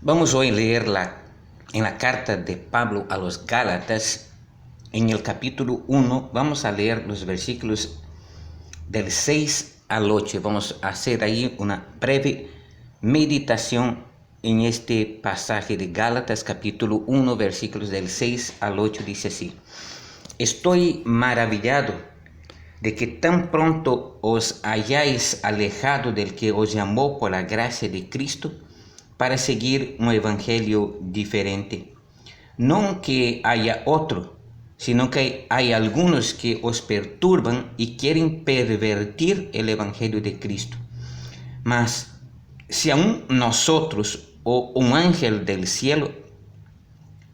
Vamos hoy a leer en la carta de Pablo a los Gálatas, en el capítulo 1, vamos a leer los versículos del 6 al 8. Vamos a hacer ahí una breve meditación en este pasaje de Gálatas, capítulo 1, versículos del 6 al 8. Dice así: Estoy maravillado de que tan pronto os hayáis alejado del que os llamó por la gracia de Cristo para seguir un evangelio diferente. No que haya otro, sino que hay algunos que os perturban y quieren pervertir el evangelio de Cristo. Mas si aún nosotros o un ángel del cielo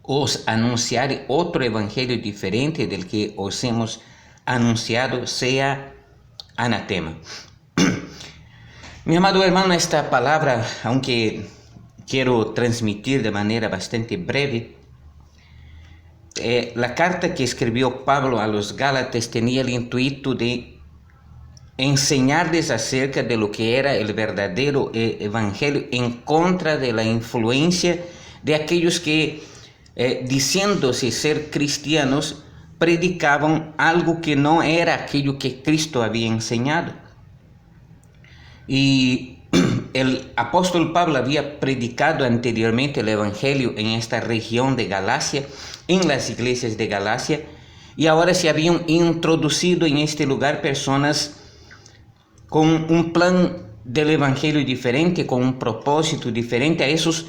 os anunciare otro evangelio diferente del que os hemos anunciado, sea anatema. Mi amado hermano, esta palabra, aunque quiero transmitir de manera bastante breve, la carta que escribió Pablo a los Gálatas tenía el intuito de enseñarles acerca de lo que era el verdadero evangelio en contra de la influencia de aquellos que, diciéndose ser cristianos, predicaban algo que no era aquello que Cristo había enseñado. Y el apóstol Pablo había predicado anteriormente el evangelio en esta región de Galacia, en las iglesias de Galacia, y ahora se habían introducido en este lugar personas con un plan del evangelio diferente, con un propósito diferente. A esos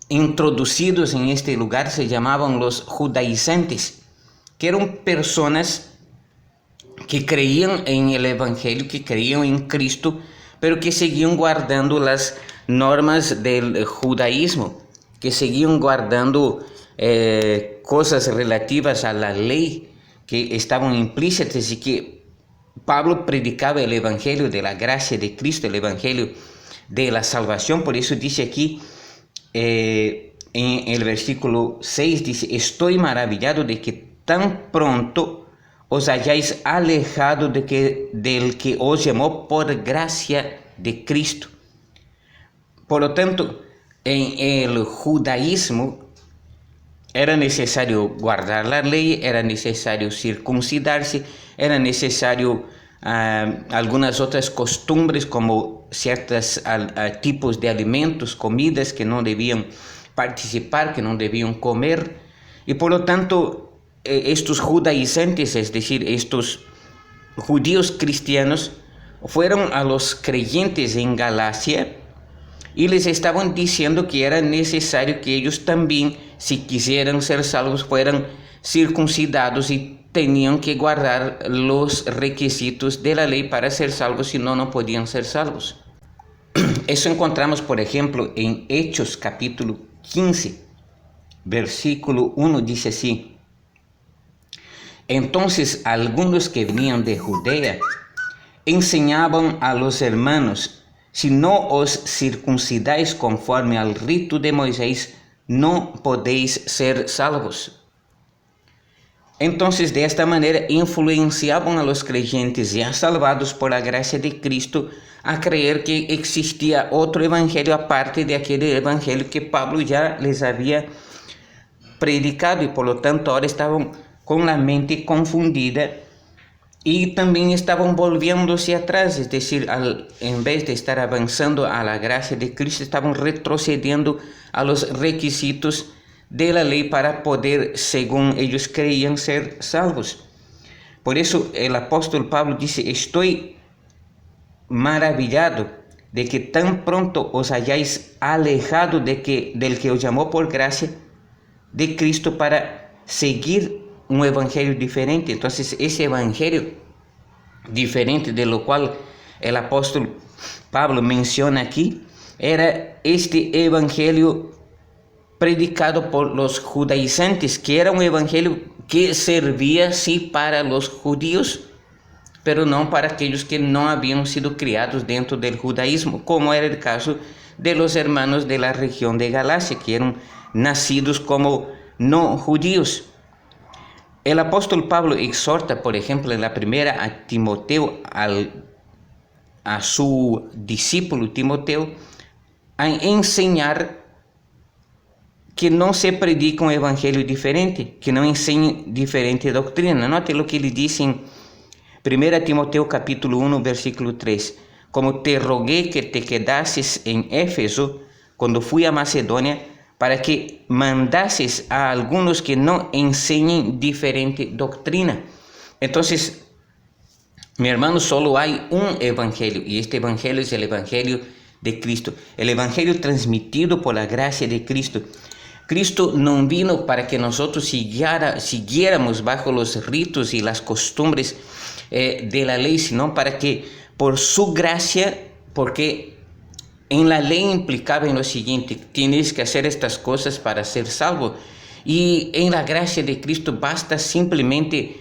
introducidos en este lugar se llamaban los judaizantes, que eran personas que creían en el evangelio, que creían en Cristo, pero que seguían guardando las normas del judaísmo, que seguían guardando cosas relativas a la ley que estaban implícitas, y que Pablo predicaba el evangelio de la gracia de Cristo, el evangelio de la salvación. Por eso dice aquí en el versículo 6, dice: estoy maravillado de que tan pronto os hayáis alejado del que os llamó por gracia de Cristo. Por lo tanto, en el judaísmo era necesario guardar la ley, era necesario circuncidarse, era necesario algunas otras costumbres, como ciertos tipos de alimentos, comidas que no debían participar, que no debían comer. Y por lo tanto, estos judaizantes, es decir, estos judíos cristianos, fueron a los creyentes en Galacia y les estaban diciendo que era necesario que ellos también, si quisieran ser salvos, fueran circuncidados y tenían que guardar los requisitos de la ley para ser salvos, si no, no podían ser salvos. Eso encontramos, por ejemplo, en Hechos capítulo 15, versículo 1, dice así: Entonces algunos que venían de Judea enseñaban a los hermanos: si no os circuncidáis conforme al rito de Moisés, no podéis ser salvos. Entonces, de esta manera, influenciaban a los creyentes ya salvados por la gracia de Cristo a creer que existía otro evangelio aparte de aquel evangelio que Pablo ya les había predicado, y por lo tanto ahora estaban con la mente confundida y también estaban volviéndose atrás, es decir, en vez de estar avanzando a la gracia de Cristo, estaban retrocediendo a los requisitos de la ley para poder, según ellos creían, ser salvos. Por eso el apóstol Pablo dice: estoy maravillado de que tan pronto os hayáis alejado del que os llamó por gracia de Cristo para seguir un evangelio diferente. Entonces, ese evangelio diferente de lo cual el apóstol Pablo menciona aquí era este evangelio predicado por los judaizantes, que era un evangelio que servía sí para los judíos, pero no para aquellos que no habían sido criados dentro del judaísmo, como era el caso de los hermanos de la región de Galacia, que eran nacidos como no judíos. El apóstol Pablo exhorta, por ejemplo, en la primera a Timoteo, a su discípulo Timoteo, a enseñar que no se predica un evangelio diferente, que no enseñe diferente doctrina. Note lo que le dice en 1 Timoteo capítulo 1, versículo 3. Como te rogué que te quedases en Éfeso cuando fui a Macedonia, para que mandases a algunos que no enseñen diferente doctrina. Entonces, mi hermano, solo hay un evangelio, y este evangelio es el evangelio de Cristo, el evangelio transmitido por la gracia de Cristo. Cristo no vino para que nosotros siguiéramos bajo los ritos y las costumbres de la ley, sino para que por su gracia, porque en la ley implicaba en lo siguiente: tienes que hacer estas cosas para ser salvo, y en la gracia de Cristo basta simplemente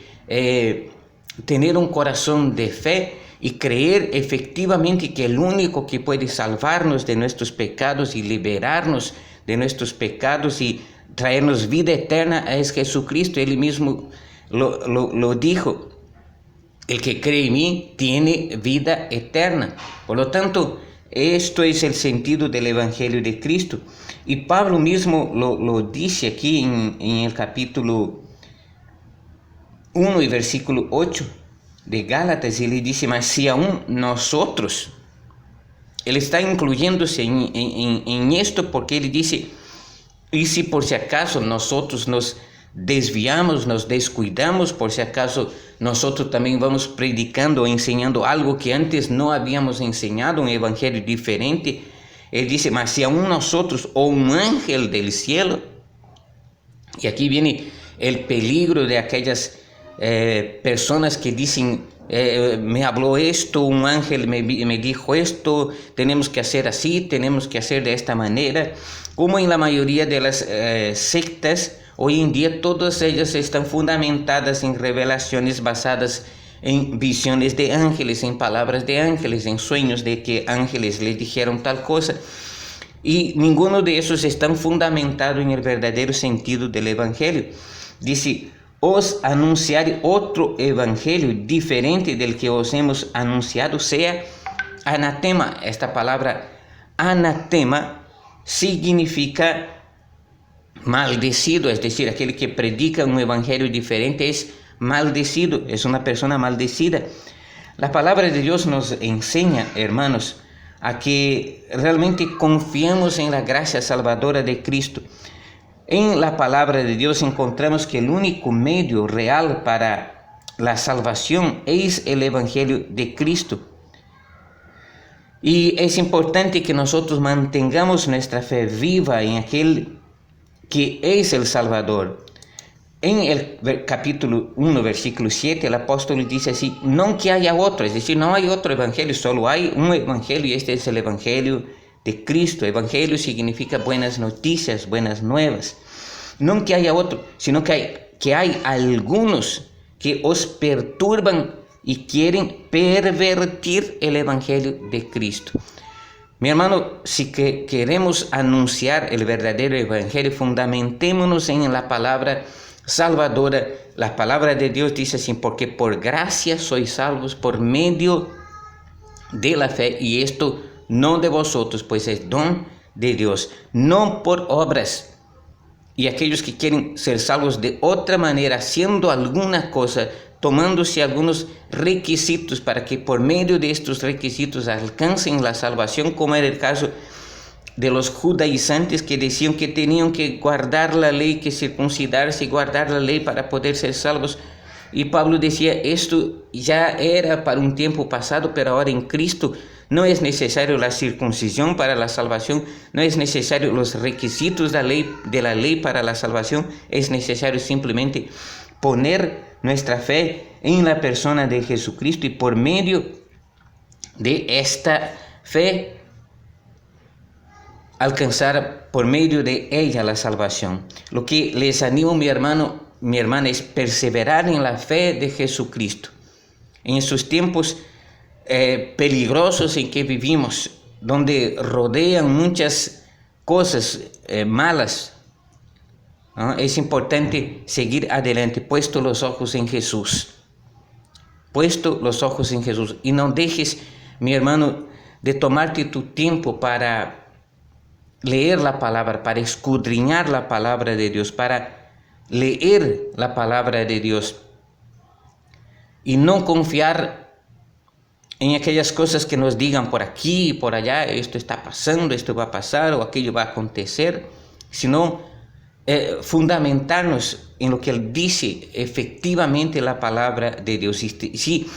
tener un corazón de fe y creer efectivamente que el único que puede salvarnos de nuestros pecados y liberarnos de nuestros pecados y traernos vida eterna es Jesucristo. Él mismo lo dijo: el que cree en mí tiene vida eterna. Por lo tanto, esto es el sentido del evangelio de Cristo. Y Pablo mismo lo dice aquí en el capítulo 1 y versículo 8 de Gálatas, y le dice: mas si aún nosotros, él está incluyéndose en esto, porque él dice: y si por si acaso nosotros nos desviamos, nos descuidamos, por si acaso nosotros también vamos predicando o enseñando algo que antes no habíamos enseñado, un evangelio diferente, él dice: mas si aún nosotros o un ángel del cielo. Y aquí viene el peligro de aquellas personas que dicen: me habló esto, un ángel me dijo esto, tenemos que hacer así, tenemos que hacer de esta manera. Como en la mayoría de las sectas, hoy en día todas ellas están fundamentadas en revelaciones basadas en visiones de ángeles, en palabras de ángeles, en sueños de que ángeles le dijeron tal cosa. Y ninguno de esos están fundamentado en el verdadero sentido del evangelio. Dice: os anunciaré otro evangelio diferente del que os hemos anunciado, sea anatema. Esta palabra anatema significa maldecido, es decir, aquel que predica un evangelio diferente es maldecido, es una persona maldecida. La palabra de Dios nos enseña, hermanos, a que realmente confiemos en la gracia salvadora de Cristo. En la palabra de Dios encontramos que el único medio real para la salvación es el evangelio de Cristo. Y es importante que nosotros mantengamos nuestra fe viva en aquel que es el Salvador. En el capítulo 1, versículo 7, el apóstol dice así: no que haya otro, es decir, no hay otro evangelio, solo hay un evangelio, y este es el evangelio de Cristo. Evangelio significa buenas noticias, buenas nuevas. No que haya otro, sino que hay algunos que os perturban y quieren pervertir el evangelio de Cristo. Mi hermano, si queremos anunciar el verdadero evangelio, fundamentémonos en la palabra salvadora. La palabra de Dios dice así: porque por gracia sois salvos por medio de la fe, y esto no de vosotros, pues es don de Dios, no por obras. Y aquellos que quieren ser salvos de otra manera, haciendo alguna cosa, tomándose algunos requisitos para que por medio de estos requisitos alcancen la salvación, como era el caso de los judaizantes, que decían que tenían que guardar la ley, que circuncidarse y guardar la ley para poder ser salvos. Y Pablo decía: esto ya era para un tiempo pasado, pero ahora en Cristo no es necesario la circuncisión para la salvación, no es necesario los requisitos de la ley para la salvación, es necesario simplemente poner nuestra fe en la persona de Jesucristo, y por medio de esta fe alcanzar por medio de ella la salvación. Lo que les animo, mi hermano, mi hermana, es perseverar en la fe de Jesucristo. En estos tiempos peligrosos en que vivimos, donde rodean muchas cosas malas, ¿no? Es importante seguir adelante, puesto los ojos en Jesús. Puesto los ojos en Jesús. Y no dejes, mi hermano, de tomarte tu tiempo para leer la palabra, para escudriñar la palabra de Dios, para leer la palabra de Dios y no confiar en aquellas cosas que nos digan por aquí y por allá, esto está pasando, esto va a pasar o aquello va a acontecer, sino fundamentarnos en lo que Él dice, efectivamente la palabra de Dios. Y si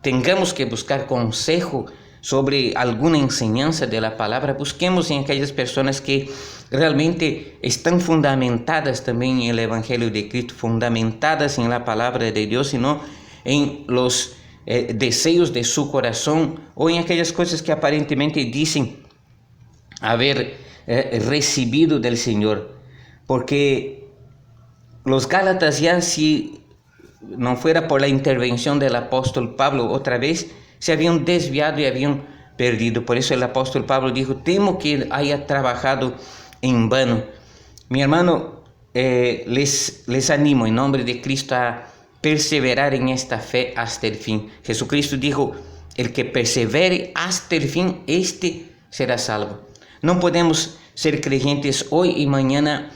tengamos que buscar consejo sobre alguna enseñanza de la palabra, busquemos en aquellas personas que realmente están fundamentadas también en el Evangelio de Cristo, fundamentadas en la palabra de Dios y no en los deseos de su corazón o en aquellas cosas que aparentemente dicen haber recibido del Señor. Porque los Gálatas, ya si no fuera por la intervención del apóstol Pablo otra vez, se habían desviado y habían perdido. Por eso el apóstol Pablo dijo: temo que haya trabajado en vano. Mi hermano, les animo en nombre de Cristo a perseverar en esta fe hasta el fin. Jesucristo dijo: el que persevere hasta el fin, este será salvo. No podemos ser creyentes hoy y mañana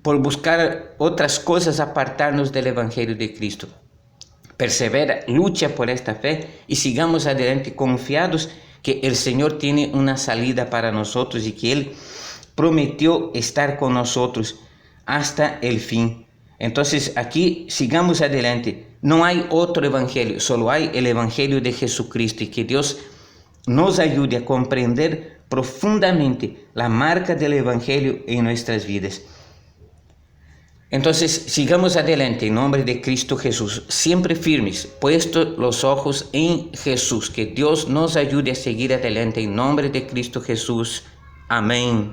por buscar otras cosas, apartarnos del Evangelio de Cristo. Persevera, lucha por esta fe y sigamos adelante confiados que el Señor tiene una salida para nosotros y que Él prometió estar con nosotros hasta el fin. Entonces aquí sigamos adelante. No hay otro evangelio, solo hay el Evangelio de Jesucristo, y que Dios nos ayude a comprender profundamente la marca del Evangelio en nuestras vidas. Entonces sigamos adelante en nombre de Cristo Jesús, siempre firmes, puestos los ojos en Jesús. Que Dios nos ayude a seguir adelante en nombre de Cristo Jesús. Amén.